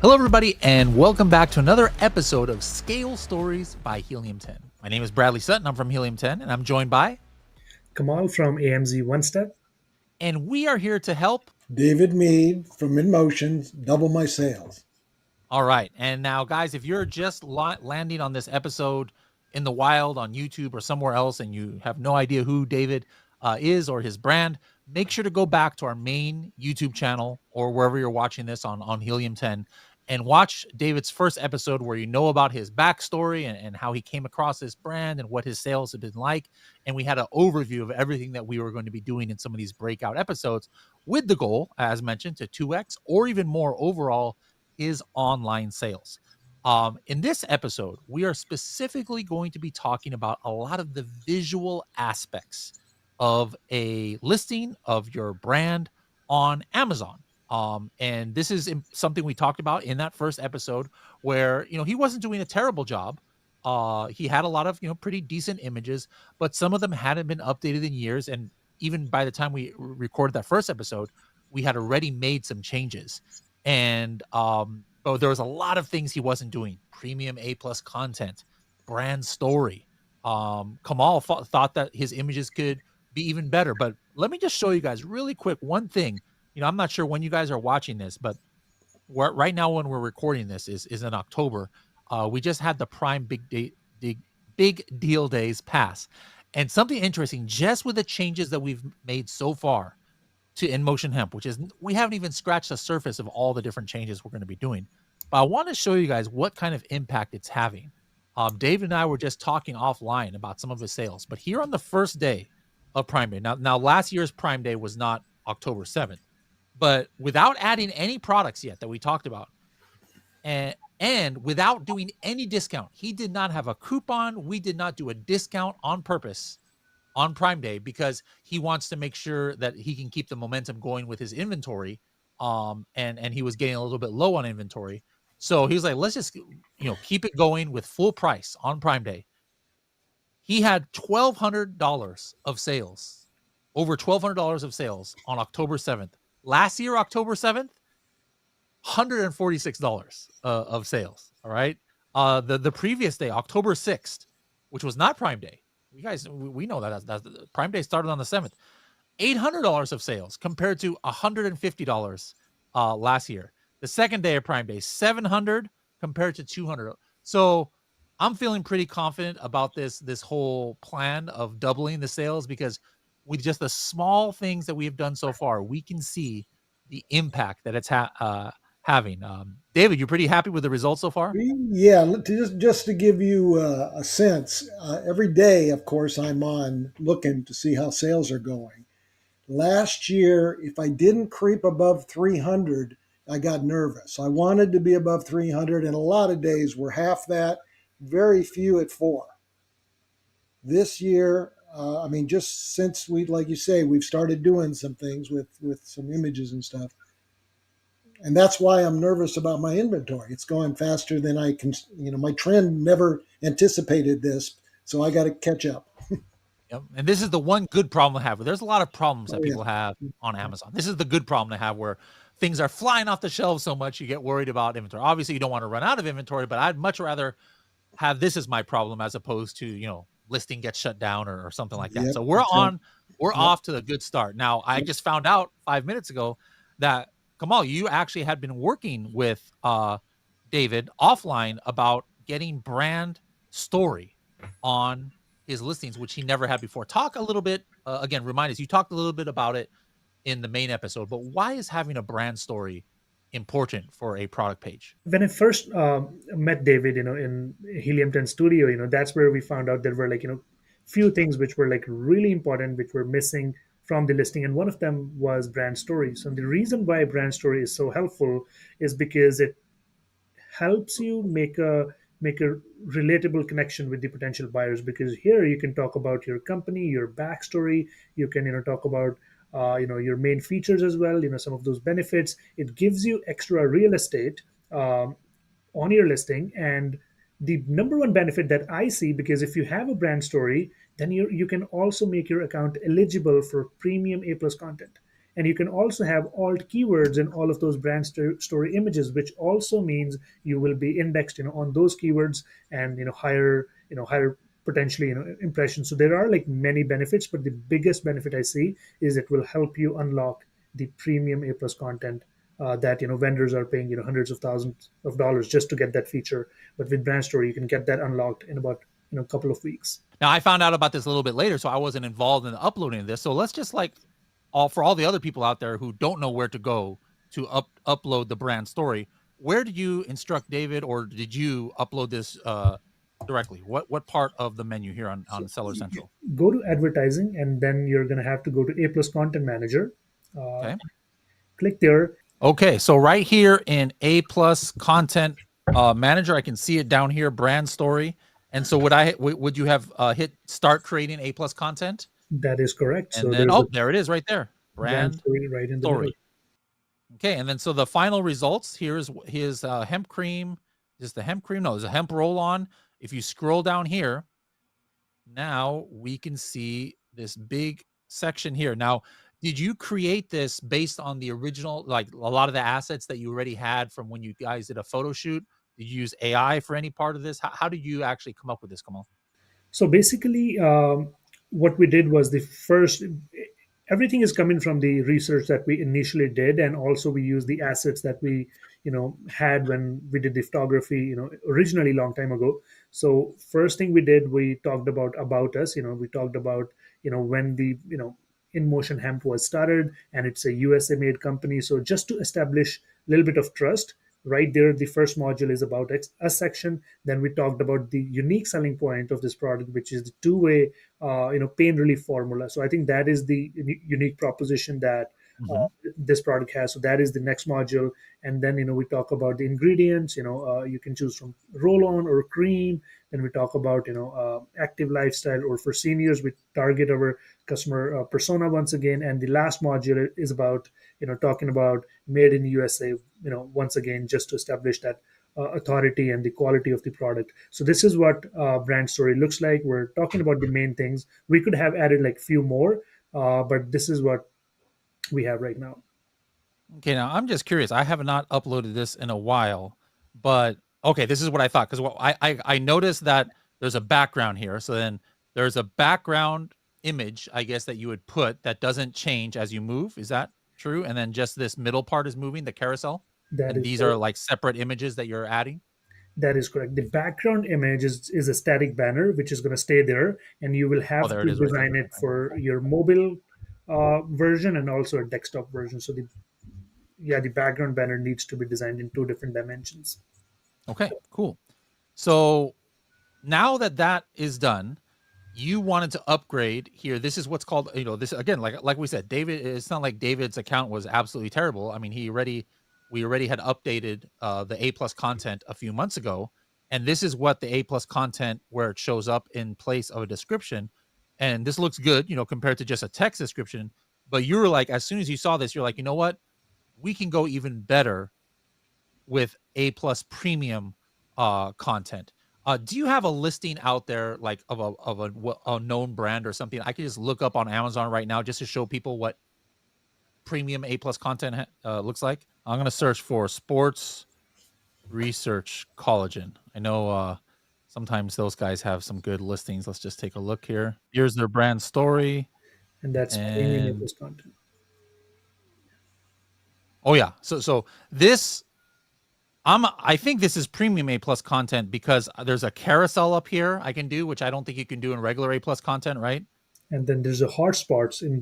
Hello, everybody, and welcome back to another episode of Scale Stories by Helium 10. My name is Bradley Sutton. I'm from Helium 10, and I'm joined by, Kamal from AMZ One Step. and we are here to help. David Mead from InMotion, double my sales. All right. And now, guys, if you're just landing on this episode in the wild on YouTube or somewhere else and you have no idea who David is or his brand, make sure to go back to our main YouTube channel or wherever you're watching this on Helium 10 and watch David's first episode where you know about his backstory and how he came across this brand and what his sales have been like. And we had an overview of everything that we were going to be doing in some of these breakout episodes with the goal, as mentioned, to 2x or even more overall is online sales. In this episode, we are specifically going to be talking about a lot of the visual aspects of a listing of your brand on Amazon. And this is something we talked about in that first episode where, he wasn't doing a terrible job. He had a lot of, pretty decent images, but some of them hadn't been updated in years. And even by the time we recorded that first episode, we had already made some changes. And but there was a lot of things he wasn't doing. Premium A+ content, brand story. Kamal thought that his images could be even better. But let me just show you guys really quick one thing. I'm not sure when you guys are watching this, but right now when we're recording this is in October. We just had the Prime Big Deal Days pass. And something interesting, just with the changes that we've made so far to InMotion Hemp, which is we haven't even scratched the surface of all the different changes we're going to be doing. But I want to show you guys what kind of impact it's having. Dave and I were just talking offline about some of his sales, but here on the first day of Prime Day, now last year's Prime Day was not October 7th, but without adding any products yet that we talked about, and without doing any discount, he did not have a coupon. We did not do a discount on purpose on Prime Day because he wants to make sure that he can keep the momentum going with his inventory. And he was getting a little bit low on inventory. So he was like, let's just, keep it going with full price on Prime Day. He had $1,200 of sales, over $1,200 of sales on October 7th. Last year, October 7th, $146 of sales. All right. The previous day, October 6th, which was not Prime Day. You guys, we know that Prime Day started on the 7th. $800 of sales compared to $150 last year. The second day of Prime Day, $700 compared to $200. So I'm feeling pretty confident about this whole plan of doubling the sales because with just the small things that we have done so far, we can see the impact that it's having. David, you're pretty happy with the results so far? Yeah, just to give you a sense, every day, of course, I'm on looking to see how sales are going. Last year, if I didn't creep above 300, I got nervous. I wanted to be above 300, and a lot of days were half that, very few at 4. This year, just since like you say, we've started doing some things with some images and stuff. And that's why I'm nervous about my inventory. It's going faster than I can. My trend never anticipated this, so I got to catch up. Yep. And this is the one good problem to have. There's a lot of problems that Oh, people yeah. have on Amazon. This is the good problem to have where things are flying off the shelves so much you get worried about inventory. Obviously, you don't want to run out of inventory, but I'd much rather have this as my problem as opposed to, listing gets shut down or something like that. Yep. So we're Yep. off to the good start. Now, I Yep. just found out 5 minutes ago that Kamal, you actually had been working with David offline about getting brand story on his listings, which he never had before. Talk a little bit, again, remind us, you talked a little bit about it in the main episode, but why is having a brand story important for a product page? When I first met David, in Helium 10 Studio, that's where we found out there were few things which were really important, which were missing from the listing, and one of them was brand stories. And the reason why brand story is so helpful is because it helps you make a relatable connection with the potential buyers, because here you can talk about your company, your backstory. You can talk about your main features as well, some of those benefits. It gives you extra real estate on your listing. And the number one benefit that I see, because if you have a brand story, then you can also make your account eligible for premium A+ content. And you can also have alt keywords in all of those story images, which also means you will be indexed, on those keywords, and higher potentially impressions. So there are like many benefits, but the biggest benefit I see is it will help you unlock the premium A plus content that vendors are paying hundreds of thousands of dollars just to get that feature. But with Brand Story, you can get that unlocked in about a couple of weeks. Now I found out about this a little bit later, so I wasn't involved in the uploading of this. So let's just like all the other people out there who don't know where to go to upload the Brand Story. Where did you instruct David, or did you upload this directly? What part of the menu here on Seller Central? Go to advertising, and then you're going to have to go to A plus Content Manager. Okay. Click there. Okay, so right here in A plus Content Manager, I can see it down here, Brand Story. And so would you have hit start creating A plus content? That is correct. And then there it is right there, Brand Story right in the Story. middle. Okay, and then so the final results here is his hemp cream. Is the hemp cream? No, there's a hemp roll on. If you scroll down here, now we can see this big section here. Now, did you create this based on the original, like a lot of the assets that you already had from when you guys did a photo shoot? Did you use AI for any part of this? How did you actually come up with this, Kamal? So basically, what we did was everything is coming from the research that we initially did, and also we use the assets that we had when we did the photography originally long time ago. So first thing we did, we talked about us. We talked about when the in motion hemp was started, and it's a USA made company. So just to establish a little bit of trust, right there, the first module is about us section. Then we talked about the unique selling point of this product, which is the two-way pain relief formula. So I think that is the unique proposition that this product has. So that is the next module. And then we talk about the ingredients. You can choose from roll-on or cream. Then we talk about active lifestyle, or for seniors we target our customer persona once again. And the last module is about talking about made in USA, once again, just to establish that authority and the quality of the product. So this is what Brand Story looks like. We're talking about the main things. We could have added like few more, but this is what we have right now. Okay, now I'm just curious. I have not uploaded this in a while, but okay, this is what I thought, because I noticed that there's a background here. So then there's a background image, I guess, that you would put that doesn't change as you move. Is that true? And then just this middle part is moving, the carousel. And these are like separate images that you're adding. That is correct. The background image is a static banner, which is going to stay there, and you will have to design it for your mobile version and also a desktop version. So the background banner needs to be designed in two different dimensions. Okay, cool. So now that is done, you wanted to upgrade here. This is what's called, this again, like we said, David, it's not like David's account was absolutely terrible. I mean, we already had updated the A plus content a few months ago. And this is what the A plus content, where it shows up in place of a description. And this looks good, compared to just a text description. But you were like, as soon as you saw this, you're like, you know what? We can go even better with A plus premium content. Do you have a listing out there, like of a known brand or something? I could just look up on Amazon right now just to show people what premium A plus content looks like. I'm going to search for sports research collagen. I know sometimes those guys have some good listings. Let's just take a look here. Here's their Brand Story. And that's premium A plus content. Oh yeah. So this, I think this is premium A plus content because there's a carousel up here I can do, which I don't think you can do in regular A plus content, right? And then there's a hotspots in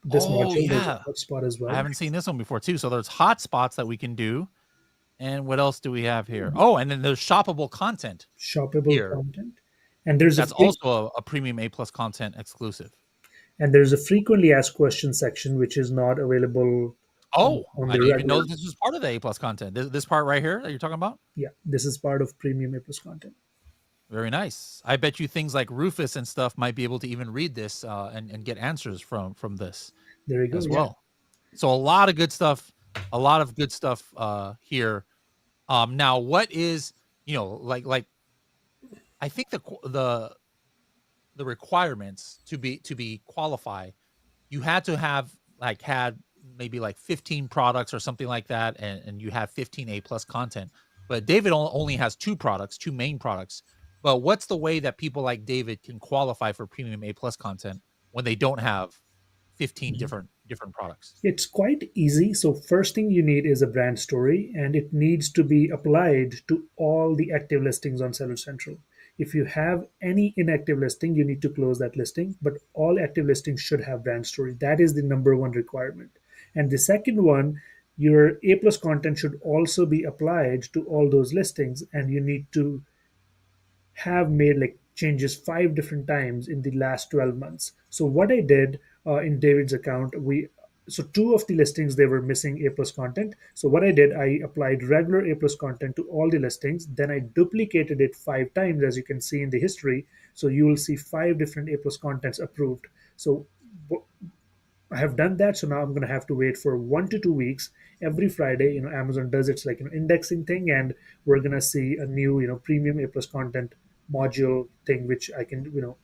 this module. Yeah. There's a hotspot as well. I haven't seen this one before too. So there's hotspots that we can do. And what else do we have here? Oh, and then there's shoppable content. Shoppable content. And that's also a premium A plus content exclusive. And there's a frequently asked questions section, which is not available. Oh, I didn't even know this was part of the A plus content. This part right here that you're talking about? Yeah, this is part of premium A plus content. Very nice. I bet you things like Rufus and stuff might be able to even read this and get answers from this. There you go. As well. So a lot of good stuff. A lot of good stuff here. Now, what is like? I think the requirements to be qualified, you had to have had maybe like 15 products or something like that, and you have 15 A plus content. But David only has two products, two main products. But what's the way that people like David can qualify for premium A plus content when they don't have 15 Mhm. different products? It's quite easy. So first thing you need is a brand story, and it needs to be applied to all the active listings on Seller Central. If you have any inactive listing, you need to close that listing, but all active listings should have brand story. That is the number one requirement. And the second one, your A plus content should also be applied to all those listings, and you need to have made like changes 5 different times in the last 12 months. So what I did in David's account, we so two of the listings they were missing A plus content. So what I did, I applied regular A plus content to all the listings. Then I duplicated it 5 times, as you can see in the history. So you will see 5 different A plus contents approved. So I have done that, so now I'm going to have to wait for 1 to 2 weeks. Every Friday, Amazon does its like indexing thing, and we're going to see a new premium A plus content module thing, which I can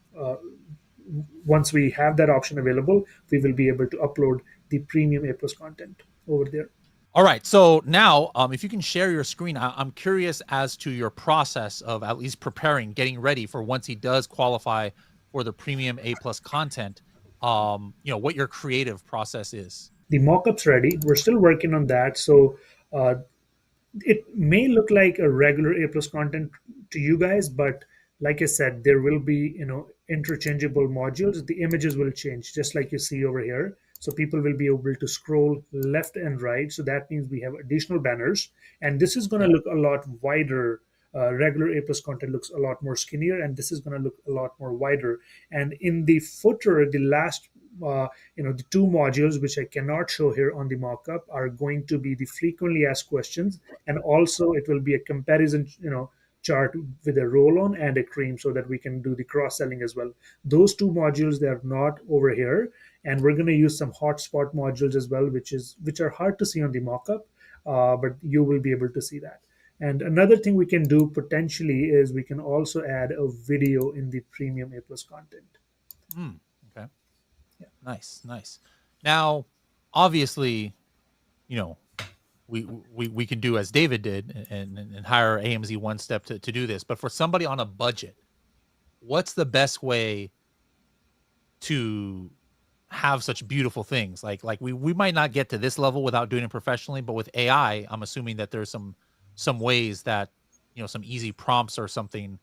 once we have that option available, we will be able to upload the premium A plus content over there. All right. So now, if you can share your screen, I'm curious as to your process of at least preparing, getting ready for once he does qualify for the premium A plus content. What your creative process is. The mockup's ready. We're still working on that, so uh, it may look like a regular A plus content to you guys, but like I said, there will be interchangeable modules. The images will change, just like you see over here. So people will be able to scroll left and right. So that means we have additional banners, and this is going to Yeah. look a lot wider. Regular A plus content looks a lot more skinnier, and this is going to look a lot more wider. And in the footer, the last the two modules which I cannot show here on the mockup are going to be the frequently asked questions, and also it will be a comparison chart with a roll on and a cream, so that we can do the cross selling as well. Those two modules, they are not over here, and we're going to use some hotspot modules as well, which are hard to see on the mockup, but you will be able to see that. And another thing we can do potentially is we can also add a video in the premium A plus content. Mm, okay. Yeah. Nice. Nice. Now, obviously, you know, we can do as David did and hire AMZ One Step to do this. But for somebody on a budget, what's the best way to have such beautiful things? Like we might not get to this level without doing it professionally, but with AI, I'm assuming that there's some ways that some easy prompts or something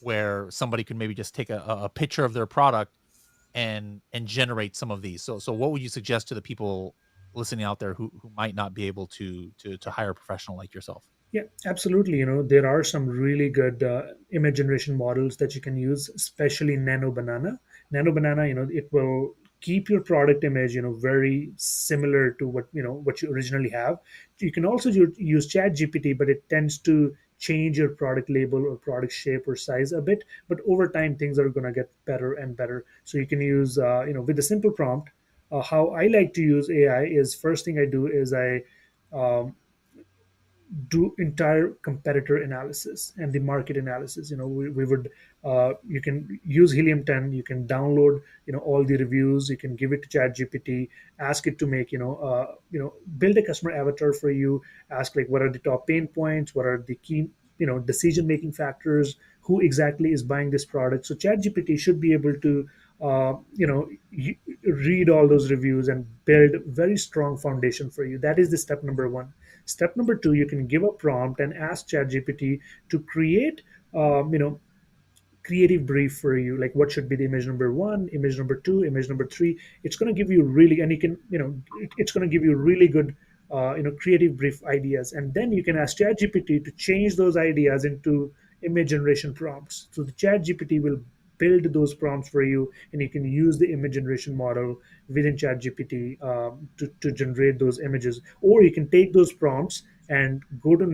where somebody could maybe just take a picture of their product and generate some of these. So what would you suggest to the people listening out there who might not be able to hire a professional like yourself? Yeah, absolutely. There are some really good image generation models that you can use, especially Nano Banana. Nano Banana, it will keep your product image, very similar to what you originally have. You can also use Chat GPT, but it tends to change your product label or product shape or size a bit. But over time, things are going to get better and better. So you can use, with a simple prompt. How I like to use AI is, first thing I do is I um, do entire competitor analysis and the market analysis. We would you can use Helium 10. You can download all the reviews. You can give it to Chat GPT, ask it to make build a customer avatar for you. Ask like, what are the top pain points, what are the key decision making factors, who exactly is buying this product. So Chat GPT should be able to read all those reviews and build very strong foundation for you. That is the step number one. Step number two, you can give a prompt and ask ChatGPT to create creative brief for you, like what should be the image number one, image number two, image number three. It's going to give you really, and you can it's going to give you really good creative brief ideas, and then you can ask ChatGPT to change those ideas into image generation prompts. So the ChatGPT will build those prompts for you, and you can use the image generation model within ChatGPT to generate those images. Or you can take those prompts and go to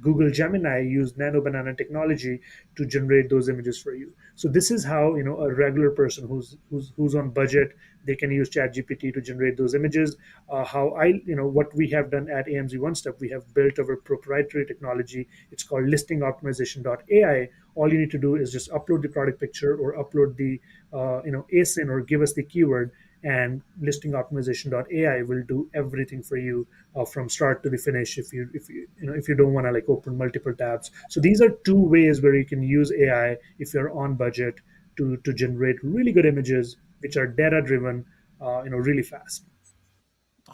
Google Gemini, use Nano Banana technology to generate those images for you. So this is how a regular person who's on budget, they can use ChatGPT to generate those images. How what we have done at AMZ One Step, we have built our proprietary technology. It's called listingoptimization.ai. All you need to do is just upload the product picture or upload the ASIN or give us the keyword, and listing optimization.ai will do everything for you from start to the finish if you don't want to like open multiple tabs. So these are two ways where you can use AI if you're on budget to generate really good images which are data driven, really fast.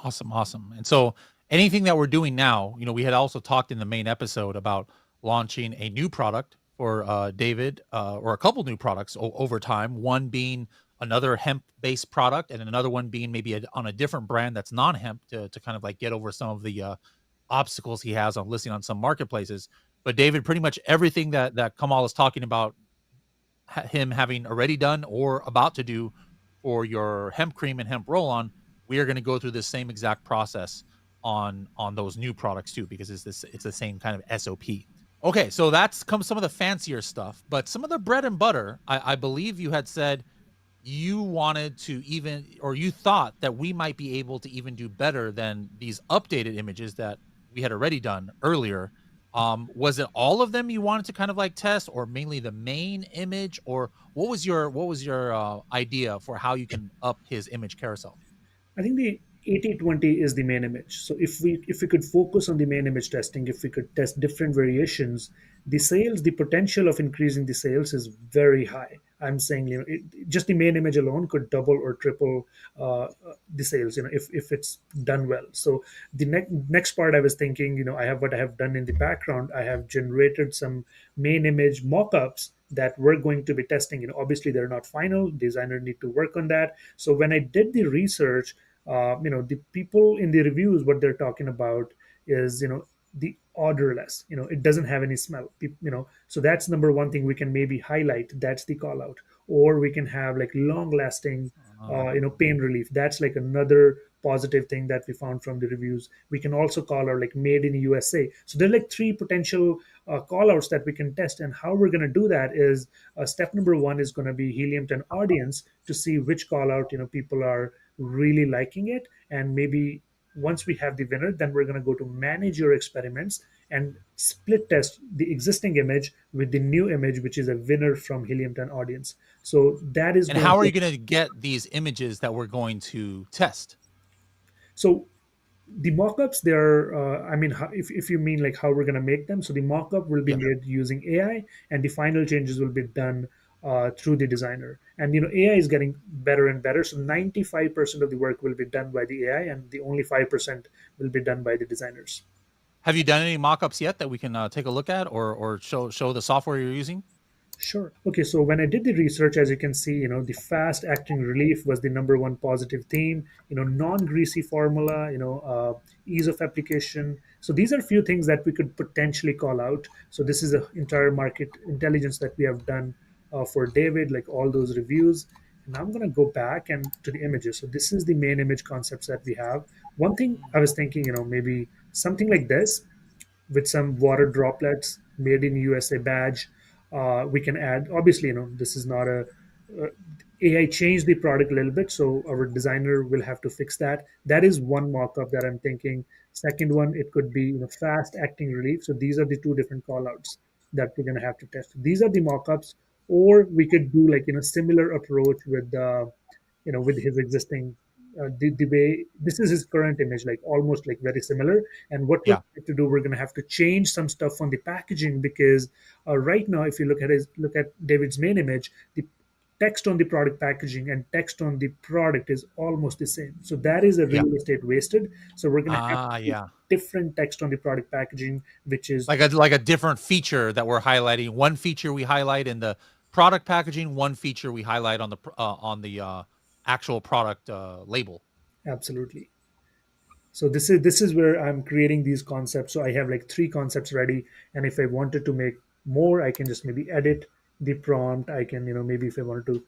Awesome, awesome. And so anything that we're doing now, we had also talked in the main episode about launching a new product for David, or a couple new products over time. One being another hemp-based product, and another one being maybe on a different brand that's non-hemp to kind of like get over some of the obstacles he has on listing on some marketplaces. But David, pretty much everything that Kamal is talking about, him having already done or about to do for your hemp cream and hemp roll on, we are going to go through this same exact process on those new products too, because it's the same kind of SOP. Okay, so that's come some of the fancier stuff, but some of the bread and butter, I believe you had said you wanted to even, or you thought that we might be able to even do better than these updated images that we had already done earlier. Was it all of them you wanted to kind of like test, or mainly the main image, or what was your idea for how you can up his image carousel? I think the 80/20 is the main image. So if we could focus on the main image testing, if we could test different variations, the potential of increasing the sales is very high. I'm saying, just the main image alone could double or triple the sales, if it's done well. So the next part I was thinking, I have done in the background. I have generated some main image mock-ups that we're going to be testing. Obviously they're not final. Designer need to work on that. So when I did the research, the people in the reviews, what they're talking about is, the odorless. It doesn't have any smell. So that's number one thing we can maybe highlight. That's the call out. Or we can have like long lasting, pain relief. That's like another positive thing that we found from the reviews. We can also call out like made in USA. So there are like three potential call outs that we can test. And how we're going to do that is, step number one is going to be Helium 10 audience to see which call out, people are really liking it. And maybe once we have the winner, then we're going to go to manage your experiments and split test the existing image with the new image, which is a winner from Helium 10 audience. So that is And going how are to, you going to get these images that we're going to test? so the mock-ups, they're if you mean like how we're going to make them, so the mock-up will be Yeah. made using AI, and the final changes will be done through the designer. And AI is getting better and better, so 95% of the work will be done by the AI, and the only 5% will be done by the designers. Have you done any mock-ups yet that we can take a look at, or show the software you're using? Sure. Okay, so when I did the research, as you can see, the fast acting relief was the number one positive theme. Non-greasy formula, ease of application. So these are few things that we could potentially call out. So this is a entire market intelligence that we have done for David, like all those reviews. And I'm going to go back and to the images. So this is the main image concepts that we have. One thing I was thinking, maybe something like this with some water droplets, made in USA badge. We can add, obviously, this is not uh, AI changed the product a little bit, so our designer will have to fix that. That is one mock-up that I'm thinking. Second one, it could be, fast acting relief. So these are the two different callouts that we're going to have to test. These are the mock-ups, or we could do like, similar approach with with his existing, the way this is his current image, like almost like very similar. And what we're Yeah. going to do, we're going to have to change some stuff on the packaging, because right now, if you look at David's main image, the text on the product packaging and text on the product is almost the same. So that is a Yeah. real estate wasted. So we're going to have to Ah, put yeah. different text on the product packaging, which is Like a different feature that we're highlighting. One feature we highlight in the product packaging, one feature we highlight on the actual product label. absolutely. So this is where I'm creating these concepts. So I have like three concepts ready, and if I wanted to make more, I can just maybe edit the prompt. I can, maybe if I wanted to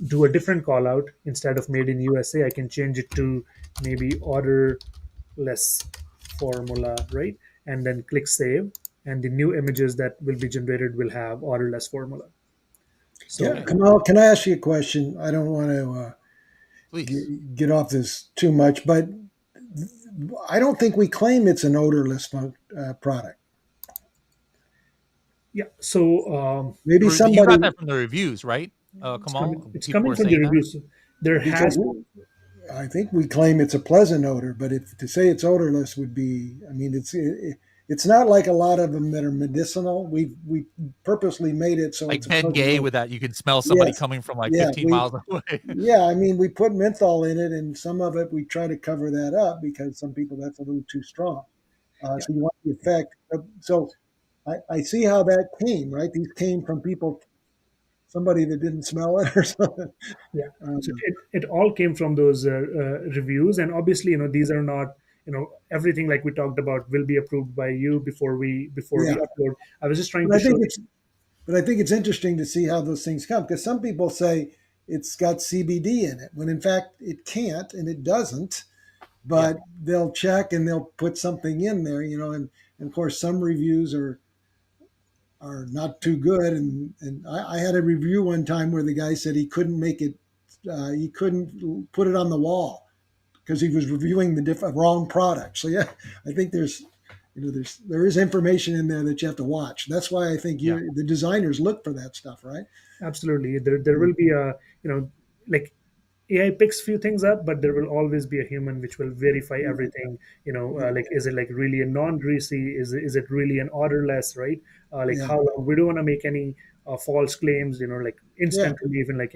do a different call out, instead of made in USA, I can change it to maybe order less formula, right? And then click save, and the new images that will be generated will have order less formula. Yeah, So Okay, Kamal, can I ask you a question? I don't want to please. get off this too much, but I don't think we claim it's an odorless product. yeah, so Maybe You got somebody. that from the reviews, right? it's coming Kamal, it's people coming were from the saying that. reviews. There because has I think we claim it's a pleasant odor, but if to say it's odorless would be, I mean, it's not like a lot of them that are medicinal. We purposely made it so it's Like a Ben pleasant Gay odor. with that, you can smell somebody Yes, coming from like yeah, 15 miles away. yeah. I mean, we put menthol in it, and some of it we try to cover that up because some people that's a little too strong. yeah, So you want the effect. So I see how that came. Right, these came from people, somebody that didn't smell it or something. yeah. So Um, it all came from those reviews, and obviously, these are not, everything like we talked about will be approved by you before we yeah, upload. I was just trying but to I think show. it's But I think it's interesting to see how those things come because some people say it's got CBD in it when in fact it can't and it doesn't. Yeah, But they'll check and they'll put something in there, and of course some reviews are not too good. And I had a review one time where the guy said he couldn't make it, he couldn't put it on the wall because he was reviewing the different wrong product. So yeah, I think there is information in there that you have to watch. That's why I think yeah, the designers look for that stuff, right? Absolutely, there will be a, like, AI picks few things up, but there will always be a human which will verify Yeah, everything. yeah, Like, is it like really a non-greasy? Is it really an odorless? Right? Like, yeah, how long? We don't want to make any false claims. Like yeah, instantly, even like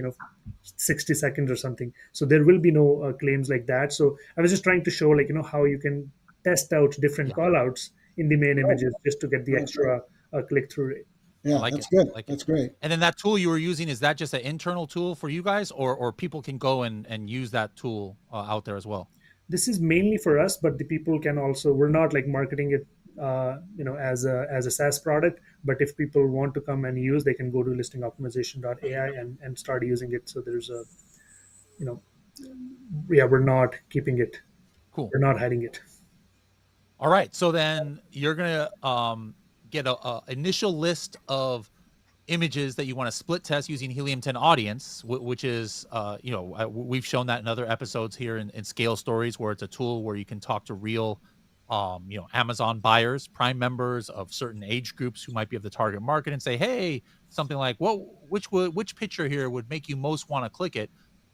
60 seconds or something. So there will be no claims like that. So I was just trying to show, like, how you can test out different yeah. callouts in the main right, images just to get the right. extra click through rate. I Yeah, like that's it. good. I like it. That's great. And then that tool you were using, is that just an internal tool for you guys, or people can go and use that tool out there as well? This is mainly for us, but the people can also, we're not like marketing it as a SaaS product, but if people want to come and use, they can go to listingoptimization.ai and start using it. So there's a, you know yeah, we're not keeping it, Cool. we're not hiding it. All right. So then you're gonna get a initial list of images that you want to split test using Helium 10 Audience, which is, we've shown that in other episodes here in Scale Stories, where it's a tool where you can talk to real, Amazon buyers, Prime members of certain age groups who might be of the target market, and say, hey, something like, well, which picture here would make you most want to click it?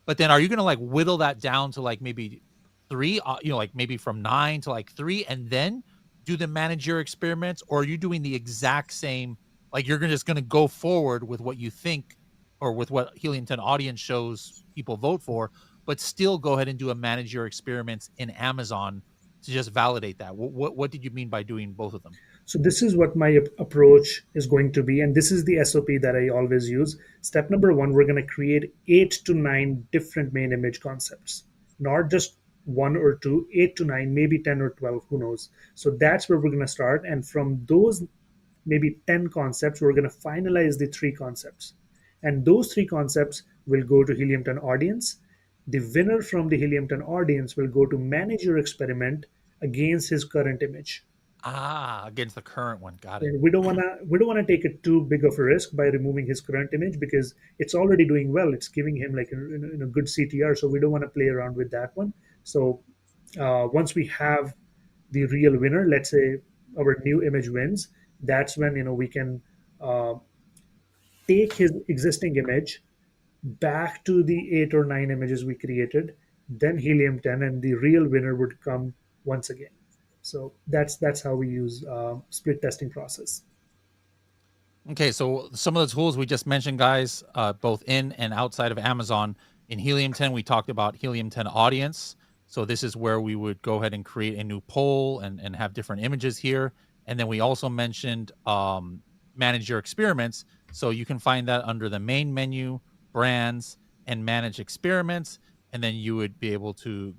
But then, are you going to like whittle that down to like maybe three, like maybe from nine to like three, and then do the manager experiments, or are you doing the exact same? Like you're just going to go forward with what you think, or with what Helium 10 Audience shows people vote for, but still go ahead and do a manage your experiments in Amazon to just validate that. What did you mean by doing both of them? So this is what my approach is going to be, and this is the SOP that I always use. Step number one, we're going to create 8 to 9 different main image concepts, not just one or two, 8 to 9, maybe 10 or 12, who knows. So that's where we're going to start, and from those maybe 10 concepts, we're going to finalize the 3 concepts, and those 3 concepts will go to Helium 10 Audience. The winner from the Helium 10 Audience will go to manage your experiment against his current image. Ah, against the current one. Got it. And we don't want to take it too big of a risk by removing his current image because it's already doing well. It's giving him like a good CTR, so we don't want to play around with that one. So once we have the real winner, let's say our new image wins, that's when we can uh, take his existing image back to the 8 or 9 images we created, then Helium 10, and the real winner would come once again. So that's how we use split testing process. Okay, so some of the tools we just mentioned, guys, both in and outside of Amazon. In Helium 10, we talked about Helium 10 Audience. So this is where we would go ahead and create a new poll and have different images here. And then we also mentioned manage your experiments. So you can find that under the main menu, brands, and manage experiments. And then you would be able to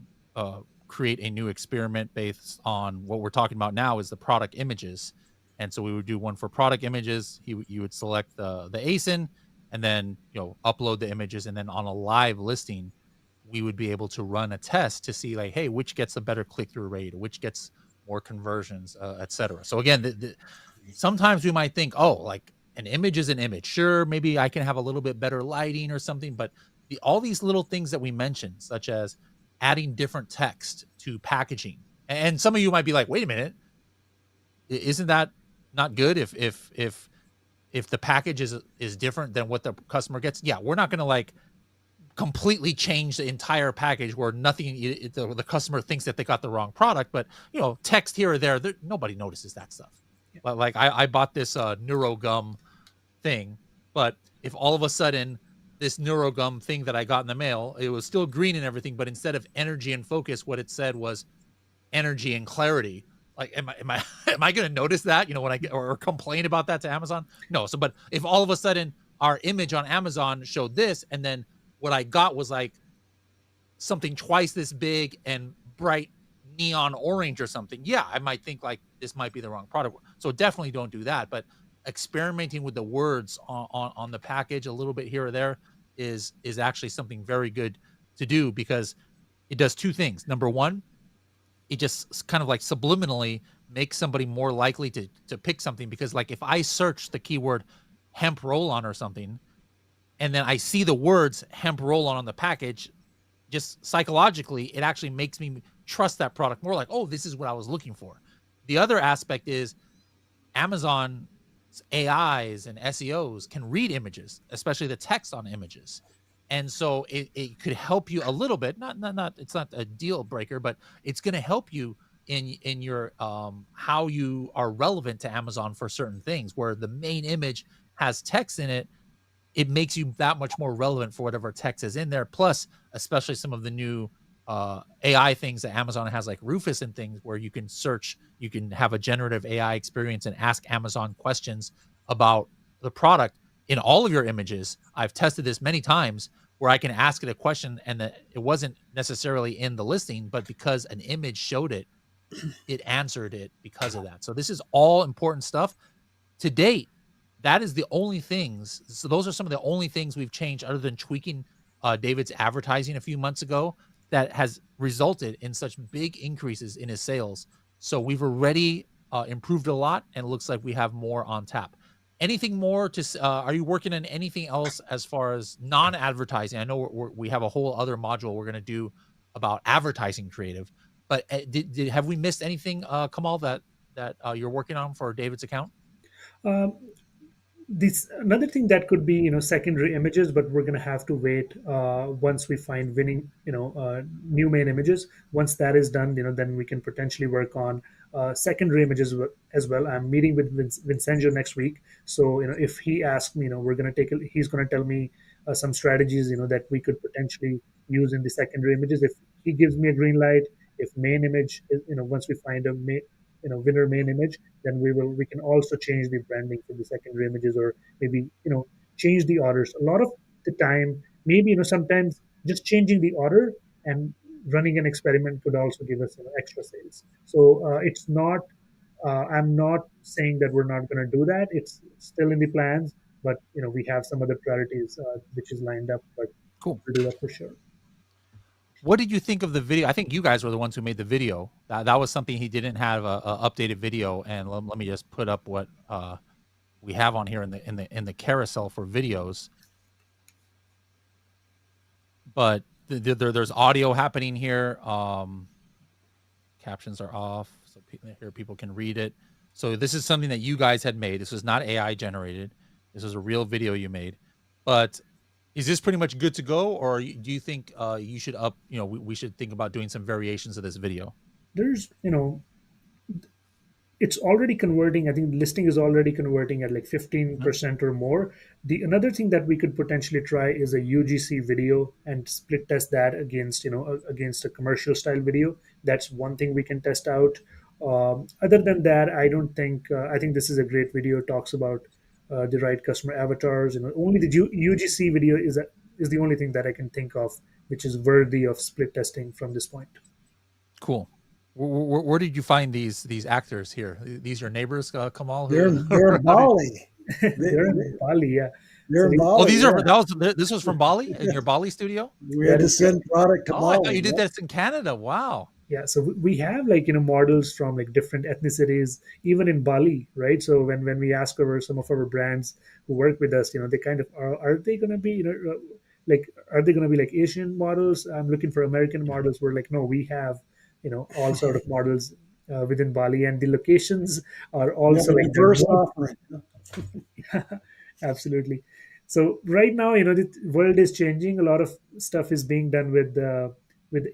create a new experiment based on what we're talking about now is the product images. And so we would do one for product images. You would select the ASIN and then upload the images, and then on a live listing, we would be able to run a test to see like, hey, which gets a better click through rate, or which gets more conversions, etc. So again, sometimes we might think, oh, like an image is an image. Sure, maybe I can have a little bit better lighting or something, but all these little things that we mentioned, such as adding different text to packaging, and some of you might be like, wait a minute, isn't that not good if the package is different than what the customer gets? Yeah, we're not going to like completely change the entire package where nothing the customer thinks that they got the wrong product, but text here or there, nobody notices that stuff. Like I bought this neurogum thing, but if all of a sudden this neurogum thing that I got in the mail, it was still green and everything, but instead of energy and focus, what it said was energy and clarity. Like, am I am I going to notice that, when I get or complain about that to Amazon? No. So, but if all of a sudden our image on Amazon showed this, and then what I got was like something twice this big and bright neon orange or something, yeah, I might think like this might be the wrong product. So definitely don't do that. But experimenting with the words on the package a little bit here or there is actually something very good to do, because it does two things. Number one, it just kind of like subliminally makes somebody more likely to pick something, because like if I search the keyword hemp roll-on or something, and then I see the words hemp roll-on on the package, just psychologically, it actually makes me trust that product more, like, oh, this is what I was looking for. The other aspect is Amazon's AIs and SEOs can read images, especially the text on images. And so it could help you a little bit, not it's not a deal breaker, but it's going to help you in your how you are relevant to Amazon for certain things, where the main image has text in it. It makes you that much more relevant for whatever text is in there. Plus, especially some of the new AI things that Amazon has, like Rufus and things, where you can search, you can have a generative AI experience and ask Amazon questions about the product in all of your images. I've tested this many times where I can ask it a question and that it wasn't necessarily in the listing, but because an image showed it, it answered it because of that. So this is all important stuff. To date, that is the only things. So those are some of the only things we've changed, other than tweaking David's advertising a few months ago, that has resulted in such big increases in his sales. So we've already improved a lot, and it looks like we have more on tap. Anything more to? Are you working on anything else as far as non-advertising? I know we have a whole other module we're going to do about advertising creative, but have we missed anything, Kamal, that you're working on for David's account? Um, this another thing that could be secondary images, but we're going to have to wait once we find winning new main images. Once that is done, then we can potentially work on secondary images as well. I'm meeting with Vincenzo next week, so if he asks me, we're going to he's going to tell me some strategies that we could potentially use in the secondary images. If he gives me a green light, if main image is, once we find a winner main image, then we can also change the branding for the secondary images, or maybe change the orders. A lot of the time, maybe sometimes just changing the order and running an experiment could also give us extra sales. So it's not I'm not saying that we're not going to do that. It's still in the plans, but we have some other priorities which is lined up, but Cool. we'll do that for sure. What did you think of the video? I think you guys were the ones who made the video. That was something he didn't have a updated video. And let me just put up what we have on here in the carousel for videos. But there's audio happening here. Captions are off, so here people can read it. So this is something that you guys had made. This was not AI generated. This was a real video you made. But is this pretty much good to go, or do you think you should we should think about doing some variations of this video? There's it's already converting. I think listing is already converting at like 15% or more. The another thing that we could potentially try is a UGC video and split test that against against a commercial style video. That's one thing we can test out. Other than that, I don't think I think this is a great video. It talks about the right customer avatars. Only the UGC video is the only thing that I can think of which is worthy of split testing from this point. Cool. Where did you find these actors here? These your neighbors, Kamal? They're in Bali. They're in Bali, yeah. They're in So Bali. Oh, these yeah. are this was from Bali, in your Bali studio? We had to send product to Oh, I Bali. thought you did yeah. this in Canada. Wow. Yeah, so we have like models from like different ethnicities, even in Bali, right? So when we ask some of our brands who work with us, they kind of are they going to be like are they going to be like Asian models? I'm looking for American models. We're like, no, we have all sort of models within Bali, and the locations are We have also a like diverse offering. absolutely. So right now, the world is changing. A lot of stuff is being done with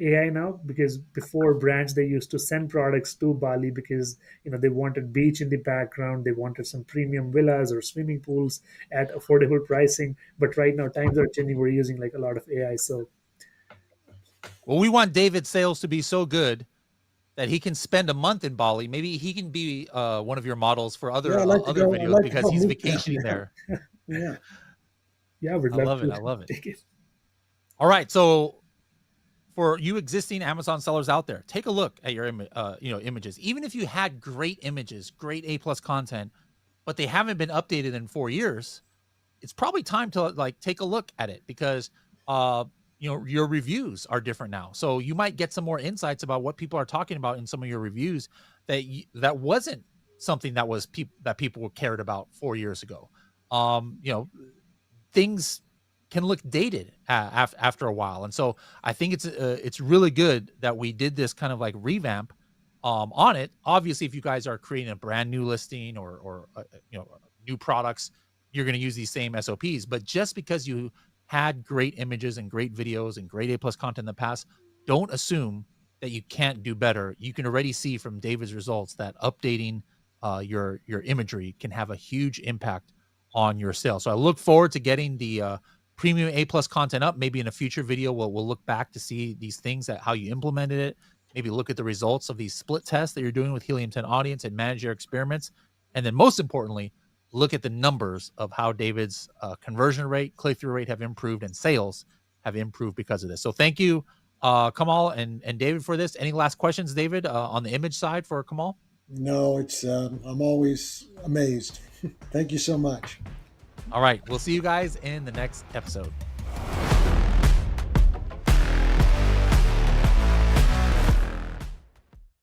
AI now, because before, brands, they used to send products to Bali because they wanted beach in the background, they wanted some premium villas or swimming pools at affordable pricing. But right now, times are changing. We're using like a lot of AI. So Well, we want David's sales to be so good that he can spend a month in Bali. Maybe he can be one of your models for Yeah, other I'd videos like to because go he's meet them. vacationing there. Yeah. yeah, we'd I love love it. to I love it. take it. All right, so for you existing Amazon sellers out there, take a look at your images. Even if you had great images, great A+ content, but they haven't been updated in 4 years, it's probably time to like take a look at it, because uh your reviews are different now. So you might get some more insights about what people are talking about in some of your reviews that wasn't something that was that people cared about 4 years ago. You know, things can look dated after a while. And so I think it's really good that we did this kind of like revamp on it. Obviously, if you guys are creating a brand new listing or new products, you're going to use these same SOPs. But just because you had great images and great videos and great A+ content in the past, don't assume that you can't do better. You can already see from David's results that updating your imagery can have a huge impact on your sales. So I look forward to getting the premium A+ content up. Maybe in a future video, we'll look back to see these things, that how you implemented it. Maybe look at the results of these split tests that you're doing with Helium 10 audience and manage your experiments. And then most importantly, look at the numbers of how David's conversion rate, click-through rate have improved, and sales have improved because of this. So thank you, Kamal and David, for this. Any last questions, David, on the image side for Kamal? No, it's I'm always amazed. Thank you so much. All right, we'll see you guys in the next episode.